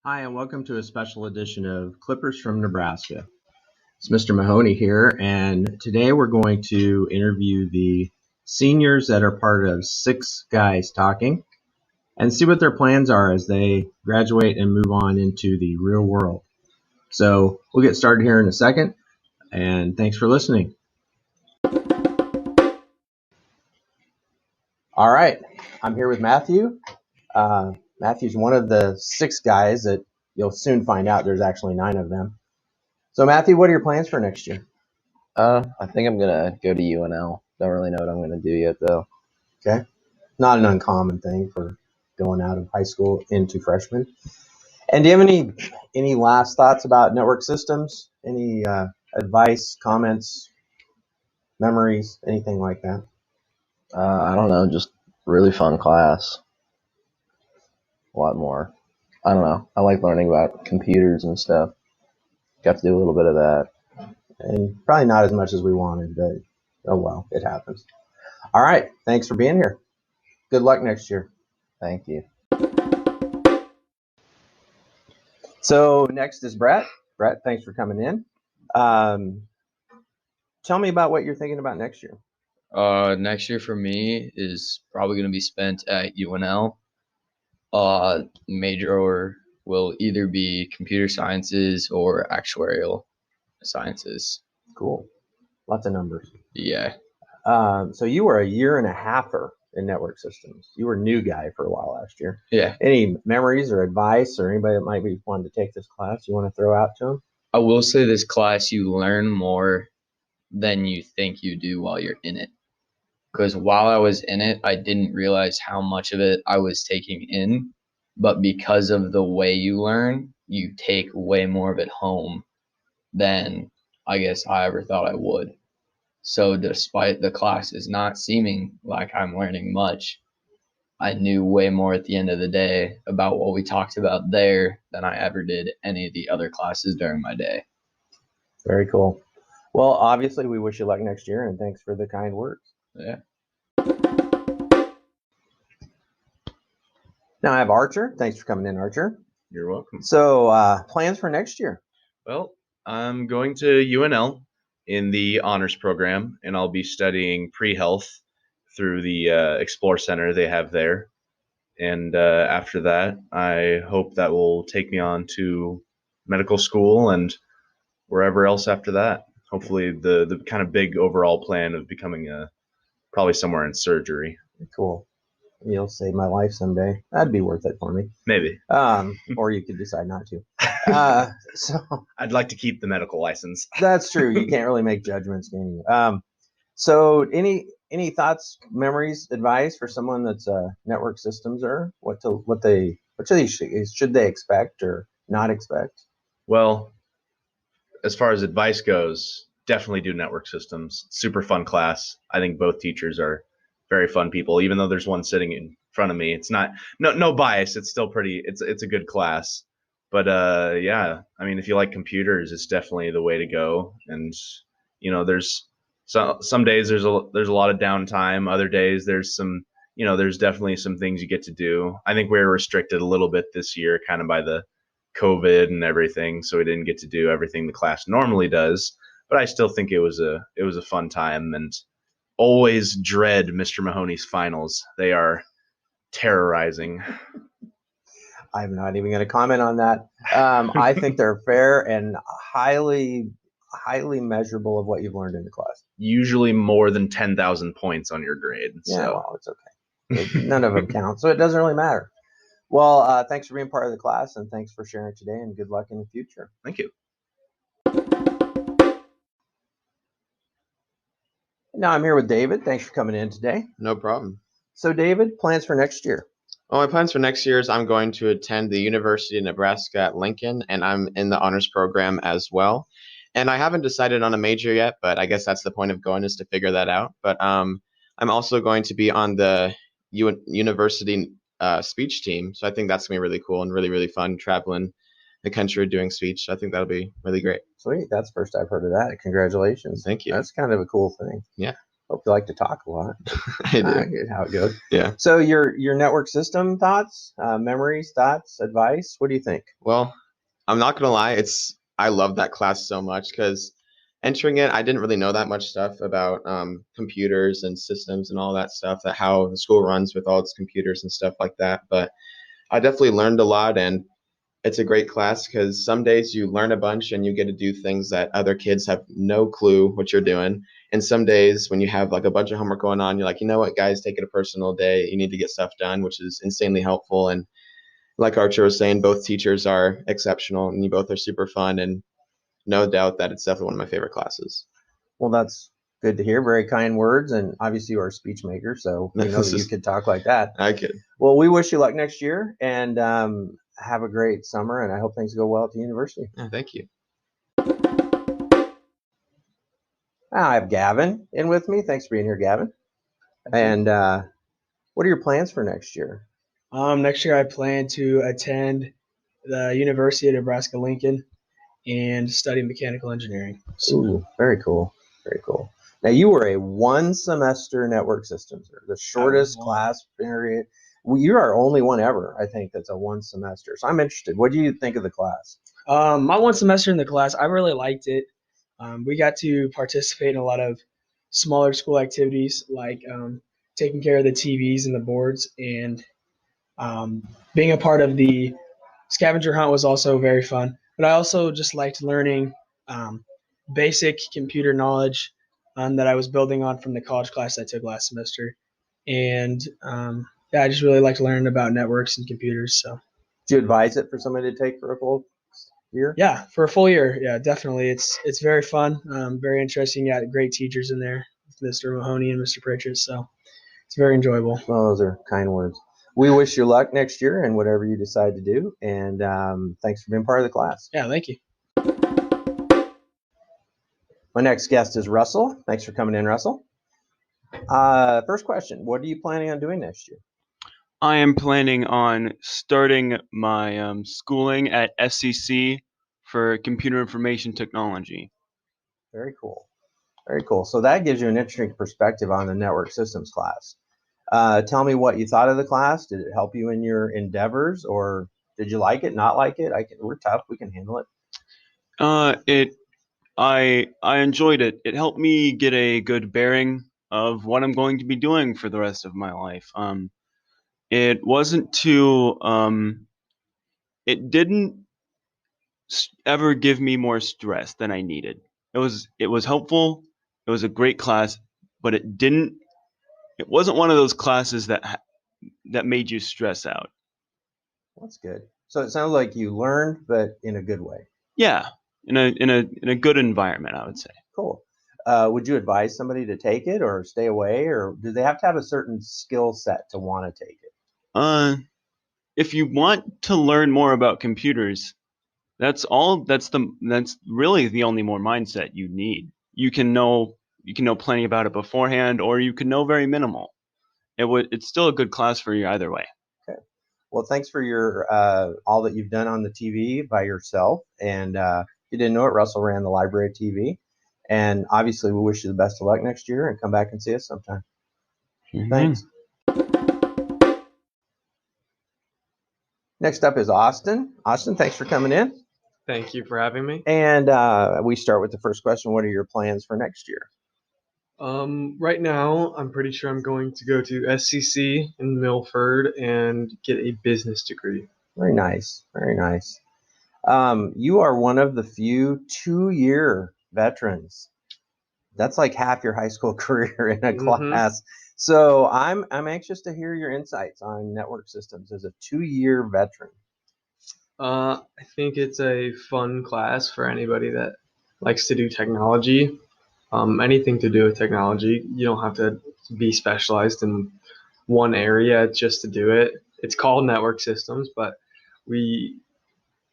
Hi, and welcome to a special edition of Clippers from Nebraska. It's Mr. Mahoney here, and today we're going to interview the seniors that are part of Six Guys Talking and see what their plans are as they graduate and move on into the real world. So we'll get started here in a second, and thanks for listening. All right, I'm here with Matthew. Matthew's one of the six guys that you'll soon find out there's actually 9 of them. So Matthew, what are your plans for next year? I think I'm gonna go to UNL. Don't really know what I'm gonna do yet, though. Okay, not an uncommon thing for going out of high school into freshman. And do you have any last thoughts about network systems? Any advice, comments, memories, anything like that? I don't know, just really fun class. A lot more. I don't know. I like learning about computers and stuff. Got to do a little bit of that. And probably not as much as we wanted, but oh well, it happens. All right, thanks for being here. Good luck next year. Thank you. So next is Brett. Brett, thanks for coming in. Tell me about what you're thinking about next year. Next year for me is probably going to be spent at UNL. Major will either be computer sciences or actuarial sciences. Cool. Lots of numbers. Yeah. So you were a year and a halfer in network systems. You were a new guy for a while last year. Yeah. Any memories or advice or anybody that might be wanting to take this class you want to throw out to them? I will say this class, you learn more than you think you do while you're in it. Because while I was in it, I didn't realize how much of it I was taking in. But because of the way you learn, you take way more of it home than I guess I ever thought I would. So despite the classes not seeming like I'm learning much, I knew way more at the end of the day about what we talked about there than I ever did any of the other classes during my day. Very cool. Well, obviously, we wish you luck next year, and thanks for the kind words. Yeah. Now I have Archer. Thanks for coming in, Archer. You're welcome. So plans for next year? Well, I'm going to UNL in the honors program, and I'll be studying pre-health through the Explore Center they have there. And after that, I hope that will take me on to medical school and wherever else after that. Hopefully the kind of big overall plan of becoming probably somewhere in surgery. Cool. You'll save my life someday. That'd be worth it for me. Maybe. Or you could decide not to. So I'd like to keep the medical license. That's true. You can't really make judgments, can you? So any thoughts, memories, advice for someone that's network systems or what should they expect or not expect? Well, as far as advice goes, definitely do network systems. Super fun class. I think both teachers are very fun people, even though there's one sitting in front of me. It's not no bias. It's still it's a good class. But yeah, I mean, if you like computers, it's definitely the way to go. And there's some days there's a lot of downtime. Other days there's there's definitely some things you get to do. I think we were restricted a little bit this year, kind of by the COVID and everything, so we didn't get to do everything the class normally does. But I still think it was a fun time, and always dread Mr. Mahoney's finals. They are terrorizing. I'm not even going to comment on that. I think they're fair and highly measurable of what you've learned in the class. Usually more than 10,000 points on your grade. Yeah, so. well, it's okay. None of them count, so it doesn't really matter. Well, thanks for being part of the class, and thanks for sharing today, and good luck in the future. Thank you. Now I'm here with David. Thanks for coming in today. No problem. So, David, plans for next year? Well, my plans for next year is I'm going to attend the University of Nebraska at Lincoln, and I'm in the honors program as well. And I haven't decided on a major yet, but I guess that's the point of going, is to figure that out. But I'm also going to be on the university speech team, so I think that's going to be really cool and really, really fun, traveling the country doing speech. I think that'll be really great. Sweet. That's the first I've heard of that. Congratulations. Thank you. That's kind of a cool thing. Yeah. Hope you like to talk a lot. I do. Good how it goes. Yeah. So your network system thoughts, memories, thoughts, advice. What do you think? Well, I'm not gonna lie, I love that class so much because entering it, I didn't really know that much stuff about computers and systems and all that stuff, that how the school runs with all its computers and stuff like that. But I definitely learned a lot, and it's a great class because some days you learn a bunch and you get to do things that other kids have no clue what you're doing. And some days when you have like a bunch of homework going on, you're like, you know what, guys, take it a personal day. You need to get stuff done, which is insanely helpful. And like Archer was saying, both teachers are exceptional and you both are super fun. And no doubt that it's definitely one of my favorite classes. Well, that's good to hear. Very kind words, and obviously you are a speech maker, so we know This that you is- could talk like that. I could. Well, we wish you luck next year, and have a great summer, and I hope things go well at the university. Yeah, thank you. I have Gavin in with me. Thanks for being here, Gavin. And what are your plans for next year? Next year I plan to attend the University of Nebraska Lincoln and study mechanical engineering. Ooh, very cool. Very cool. Now, you were a one-semester network systems, or the shortest class period. Well, you are only one ever, I think, that's a one semester. So I'm interested. What do you think of the class? My one semester in the class, I really liked it. We got to participate in a lot of smaller school activities like taking care of the TVs and the boards, and being a part of the scavenger hunt was also very fun. But I also just liked learning basic computer knowledge that I was building on from the college class I took last semester. And yeah, I just really liked learning about networks and computers. So, Do you advise it for somebody to take for a full year? yeah, for a full year, yeah, definitely. It's very fun, very interesting. You got great teachers in there, Mr. Mahoney and Mr. Pritchett. So it's very enjoyable. Well, those are kind words. We wish you luck next year and whatever you decide to do. And thanks for being part of the class. Yeah, thank you. My next guest is Russell. Thanks for coming in, Russell. First question, what are you planning on doing next year? I am planning on starting my schooling at SCC for computer information technology. Very cool. Very cool. So that gives you an interesting perspective on the network systems class. Tell me what you thought of the class. Did it help you in your endeavors, or did you like it, not like it? We're tough. We can handle it. I enjoyed it. It helped me get a good bearing of what I'm going to be doing for the rest of my life. It wasn't too. It didn't ever give me more stress than I needed. It was helpful. It was a great class, but it wasn't one of those classes that made you stress out. That's good. So it sounds like you learned, but in a good way. Yeah, in a good environment, I would say. Cool. Would you advise somebody to take it or stay away, or do they have to have a certain skill set to want to take it? If you want to learn more about computers, that's really the only more mindset you need. You can know plenty about it beforehand, or you can know very minimal. It's still a good class for you either way. Okay. Well, thanks for your all that you've done on the TV by yourself. And if you didn't know it, Russell ran the library TV. And obviously, we wish you the best of luck next year, and come back and see us sometime. Mm-hmm. Thanks. Next up is Austin. Austin, thanks for coming in. Thank you for having me. And we start with the first question. What are your plans for next year? Right now, I'm pretty sure I'm going to go to SCC in Milford and get a business degree. Very nice. Very nice. You are one of the few 2-year veterans. That's like half your high school career in a class. So I'm anxious to hear your insights on network systems as a 2-year veteran. I think it's a fun class for anybody that likes to do technology. Anything to do with technology. You don't have to be specialized in one area just to do it. It's called network systems, but we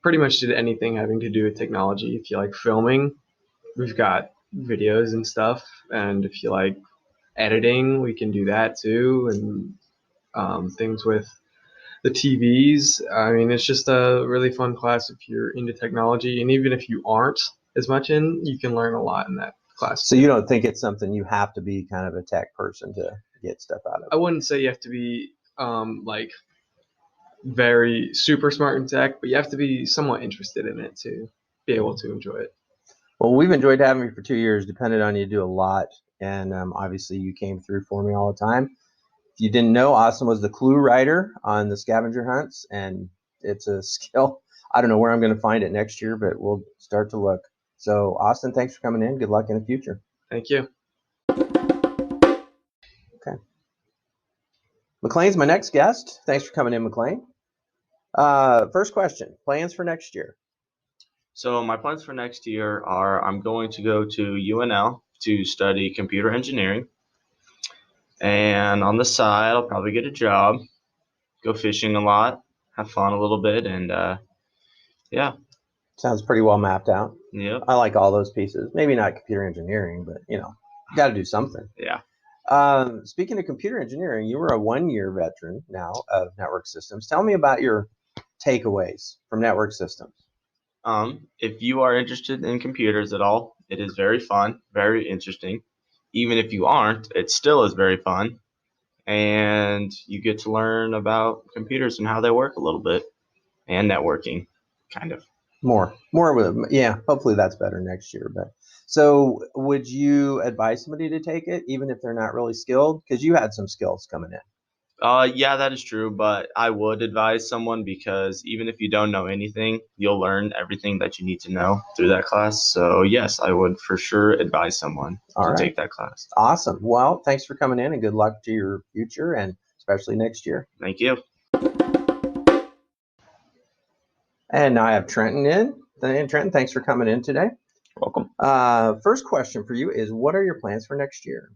pretty much did anything having to do with technology. If you like filming, we've got videos and stuff. And if you like editing, we can do that too. And things with the TVs. I mean, it's just a really fun class if you're into technology. And even if you aren't as much in, you can learn a lot in that class. So you don't think it's something you have to be kind of a tech person to get stuff out of? I wouldn't say you have to be like very super smart in tech, but you have to be somewhat interested in it to be able to enjoy it. Well, we've enjoyed having you for 2 years. Depended on you to do a lot, and obviously you came through for me all the time. If you didn't know, Austin was the clue writer on the scavenger hunts, and it's a skill. I don't know where I'm going to find it next year, but we'll start to look. So, Austin, thanks for coming in. Good luck in the future. Thank you. Okay. McLean's my next guest. Thanks for coming in, McLean. First question, plans for next year? So my plans for next year are I'm going to go to UNL to study computer engineering. And on the side, I'll probably get a job, go fishing a lot, have fun a little bit, and yeah. Sounds pretty well mapped out. Yep. I like all those pieces. Maybe not computer engineering, but you got to do something. Yeah. Speaking of computer engineering, you were a 1-year veteran now of network systems. Tell me about your takeaways from network systems. If you are interested in computers at all, it is very fun, very interesting. Even if you aren't, it still is very fun. And you get to learn about computers and how they work a little bit, and networking, kind of. More with, yeah, hopefully that's better next year. But so would you advise somebody to take it, even if they're not really skilled? Because you had some skills coming in. Yeah, that is true, but I would advise someone because even if you don't know anything, you'll learn everything that you need to know through that class. So yes, I would for sure advise someone to take that class. Awesome. Well, thanks for coming in and good luck to your future and especially next year. Thank you. And now I have Trenton in. And Trenton, thanks for coming in today. Welcome. First question for you is, what are your plans for next year?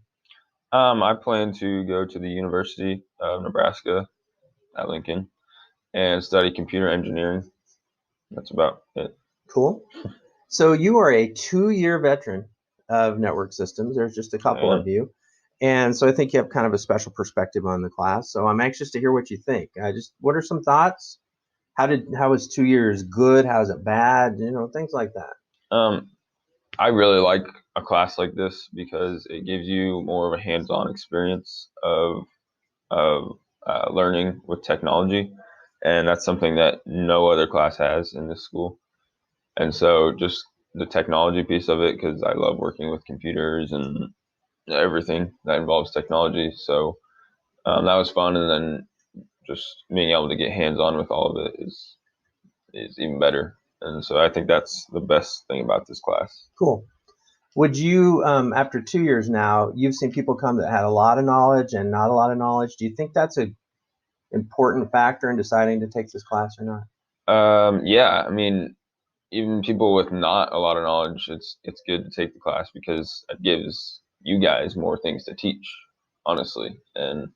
I plan to go to the University of Nebraska at Lincoln and study computer engineering. That's about it. Cool. So you are a 2-year veteran of network systems. There's just a couple of you. And so I think you have kind of a special perspective on the class. So I'm anxious to hear what you think. What are some thoughts? How was 2 years good? How is it bad? Things like that. I really like a class like this because it gives you more of a hands-on experience of learning with technology, and that's something that no other class has in this school. And so just the technology piece of it, because I love working with computers and everything that involves technology. So that was fun, and then just being able to get hands-on with all of it is even better. And so I think that's the best thing about this class. Cool. Would you, after 2 years now, you've seen people come that had a lot of knowledge and not a lot of knowledge. Do you think that's an important factor in deciding to take this class or not? Yeah, I mean, even people with not a lot of knowledge, it's good to take the class because it gives you guys more things to teach, honestly. And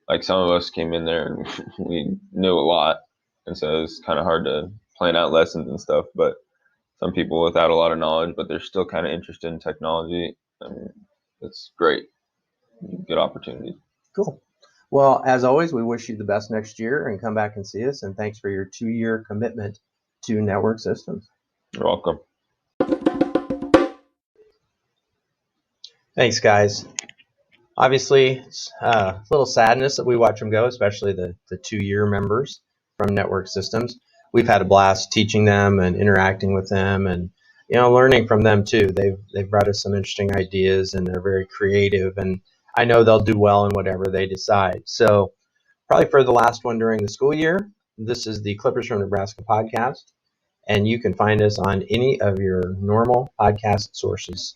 like some of us came in there and we knew a lot, and so it's kind of hard to plan out lessons and stuff. But some people without a lot of knowledge, but they're still kind of interested in technology. I mean, it's great. Good opportunity. Cool. Well, as always, we wish you the best next year and come back and see us. And thanks for your 2-year commitment to network systems. You're welcome. Thanks, guys. Obviously, it's a little sadness that we watch them go, especially the 2-year members from network systems. We've had a blast teaching them and interacting with them and learning from them too. They've brought us some interesting ideas and they're very creative, and I know they'll do well in whatever they decide. So probably for the last one during the school year, this is the Clippers from Nebraska podcast, and you can find us on any of your normal podcast sources.